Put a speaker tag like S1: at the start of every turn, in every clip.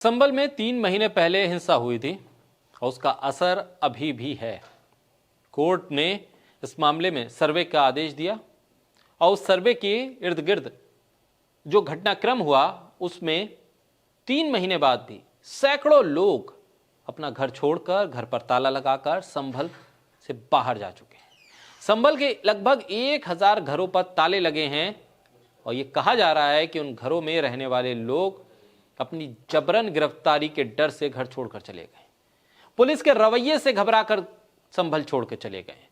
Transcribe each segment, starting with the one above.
S1: संभल में 3 महीने पहले हिंसा हुई थी और उसका असर अभी भी है। कोर्ट ने इस मामले में सर्वे का आदेश दिया और उस सर्वे के इर्द गिर्द जो घटनाक्रम हुआ उसमें 3 महीने बाद भी सैकड़ों लोग अपना घर छोड़कर, घर पर ताला लगाकर संभल से बाहर जा चुके हैं। संभल के लगभग 1000 घरों पर ताले लगे हैं और यह कहा जा रहा है कि उन घरों में रहने वाले लोग अपनी जबरन गिरफ्तारी के डर से घर छोड़कर चले गए। पुलिस के रवैये से घबराकर संभल छोड़ के चले गए।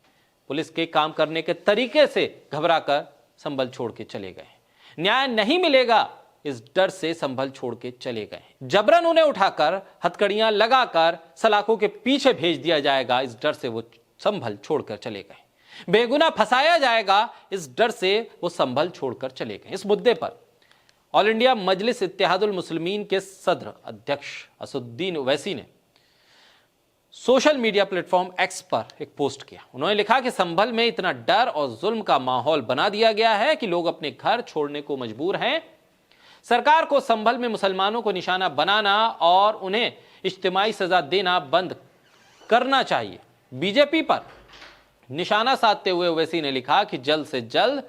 S1: पुलिस के काम करने के तरीके से घबराकर संभल छोड़ के चले गए। न्याय नहीं मिलेगा इस डर से संभल छोड़ के चले गए। जबरन उन्हें उठाकर हथकड़ियां लगाकर सलाखों के पीछे भेज दिया जाएगा, इस डर से वो संभल छोड़कर चले गए। बेगुनाह फंसाया जाएगा, इस डर से वो संभल छोड़कर चले गए। इस मुद्दे पर ऑल इंडिया मजलिस इत्तेहादुल मुस्लिमीन के सदर अध्यक्ष असदुद्दीन ओवैसी ने सोशल मीडिया प्लेटफॉर्म एक्स पर एक पोस्ट किया। उन्होंने लिखा कि संभल में इतना डर और जुल्म का माहौल बना दिया गया है कि लोग अपने घर छोड़ने को मजबूर हैं। सरकार को संभल में मुसलमानों को निशाना बनाना और उन्हें इज्तिमाई सजा देना बंद करना चाहिए। बीजेपी पर निशाना साधते हुए ओवैसी ने लिखा कि जल्द से जल्द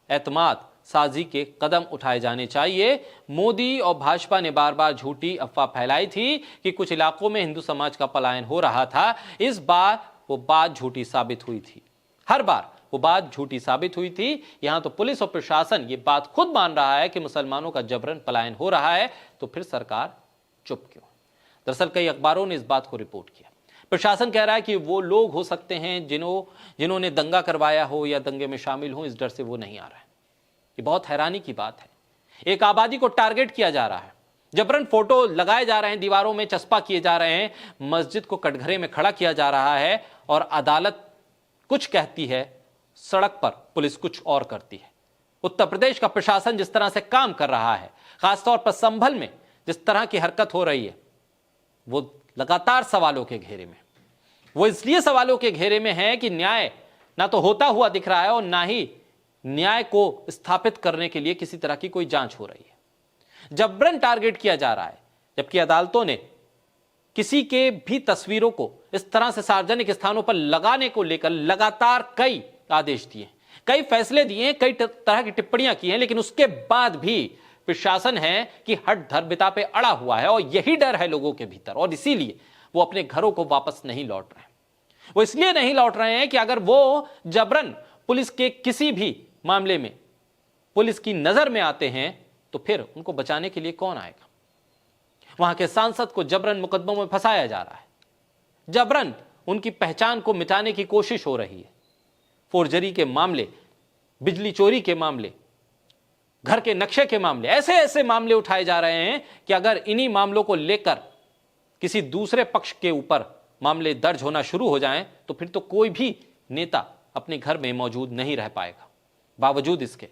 S1: एतमाद साजी के कदम उठाए जाने चाहिए। मोदी और भाजपा ने बार बार झूठी अफवाह फैलाई थी कि कुछ इलाकों में हिंदू समाज का पलायन हो रहा था। इस बार वो बात झूठी साबित हुई थी। हर बार वो बात झूठी साबित हुई थी। यहां तो पुलिस और प्रशासन ये बात खुद मान रहा है कि मुसलमानों का जबरन पलायन हो रहा है, तो फिर सरकार चुप क्यों? दरअसल कई अखबारों ने इस बात को रिपोर्ट किया। प्रशासन कह रहा है कि वो लोग हो सकते हैं जिन्होंने दंगा करवाया हो या दंगे में शामिल हो, इस डर से वो नहीं आ रहा है। ये बहुत हैरानी की बात है। एक आबादी को टारगेट किया जा रहा है, जबरन फोटो लगाए जा रहे हैं, दीवारों में चस्पा किए जा रहे हैं, मस्जिद को कटघरे में खड़ा किया जा रहा है और अदालत कुछ कहती है, सड़क पर पुलिस कुछ और करती है। उत्तर प्रदेश का प्रशासन जिस तरह से काम कर रहा है, खासतौर पर संभल में जिस तरह की हरकत हो रही है, वो लगातार सवालों के घेरे में। वो इसलिए सवालों के घेरे में है कि न्याय ना तो होता हुआ दिख रहा है और ना ही न्याय को स्थापित करने के लिए किसी तरह की कोई जांच हो रही है। जबरन टारगेट किया जा रहा है, जबकि अदालतों ने किसी के भी तस्वीरों को इस तरह से सार्वजनिक स्थानों पर लगाने को लेकर लगातार कई आदेश दिए, कई फैसले दिए, कई तरह की टिप्पणियां की हैं, लेकिन उसके बाद भी प्रशासन है कि हट धर बिता पे अड़ा हुआ है और यही डर है लोगों के भीतर और इसीलिए वो अपने घरों को वापस नहीं लौट रहे हैं। वो इसलिए नहीं लौट रहे हैं कि अगर वो जबरन पुलिस के किसी भी मामले में पुलिस की नजर में आते हैं तो फिर उनको बचाने के लिए कौन आएगा? वहां के सांसद को जबरन मुकदमों में फंसाया जा रहा है, जबरन उनकी पहचान को मिटाने की कोशिश हो रही है। फोर्जरी के मामले, बिजली चोरी के मामले, घर के नक्शे के मामले, ऐसे ऐसे मामले उठाए जा रहे हैं कि अगर इन्हीं मामलों को लेकर किसी दूसरे पक्ष के ऊपर मामले दर्ज होना शुरू हो जाएं तो फिर तो कोई भी नेता अपने घर में मौजूद नहीं रह पाएगा। बावजूद इसके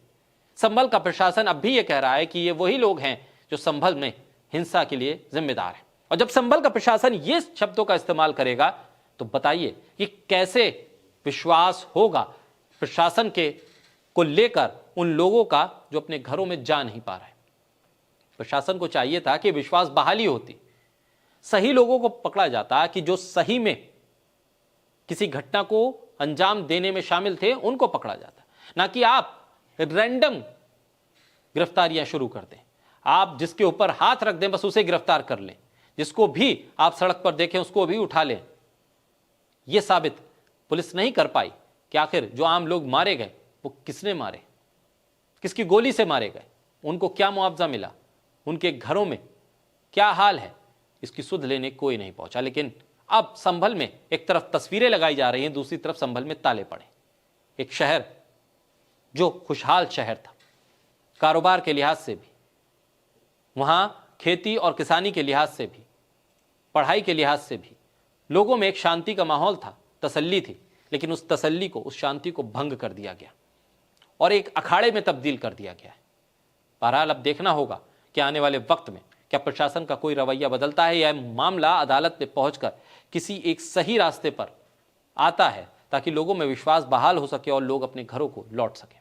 S1: संभल का प्रशासन अब भी यह कह रहा है कि ये वही लोग हैं जो संभल में हिंसा के लिए जिम्मेदार हैं। और जब संभल का प्रशासन ये शब्दों का इस्तेमाल करेगा तो बताइए कि कैसे विश्वास होगा प्रशासन के को लेकर उन लोगों का जो अपने घरों में जा नहीं पा रहे। प्रशासन को चाहिए था कि विश्वास बहाली होती, सही लोगों को पकड़ा जाता, कि जो सही में किसी घटना को अंजाम देने में शामिल थे उनको पकड़ा जाता, ना कि आप रैंडम गिरफ्तारियां शुरू कर दें। आप जिसके ऊपर हाथ रख दें बस उसे गिरफ्तार कर लें, जिसको भी आप सड़क पर देखें उसको भी उठा लें। यह साबित पुलिस नहीं कर पाई कि आखिर जो आम लोग मारे गए वो किसने मारे, किसकी गोली से मारे गए, उनको क्या मुआवजा मिला, उनके घरों में क्या हाल है, इसकी सुध लेने कोई नहीं पहुंचा। लेकिन अब संभल में एक तरफ तस्वीरें लगाई जा रही हैं, दूसरी तरफ संभल में ताले पड़े। एक शहर जो खुशहाल शहर था, कारोबार के लिहाज से भी, वहां खेती और किसानी के लिहाज से भी, पढ़ाई के लिहाज से भी लोगों में एक शांति का माहौल था, तसल्ली थी, लेकिन उस तसल्ली को, उस शांति को भंग कर दिया गया और एक अखाड़े में तब्दील कर दिया गया है। बहरहाल अब देखना होगा कि आने वाले वक्त में क्या प्रशासन का कोई रवैया बदलता है या मामला अदालत में पहुंचकर किसी एक सही रास्ते पर आता है ताकि लोगों में विश्वास बहाल हो सके और लोग अपने घरों को लौट सके।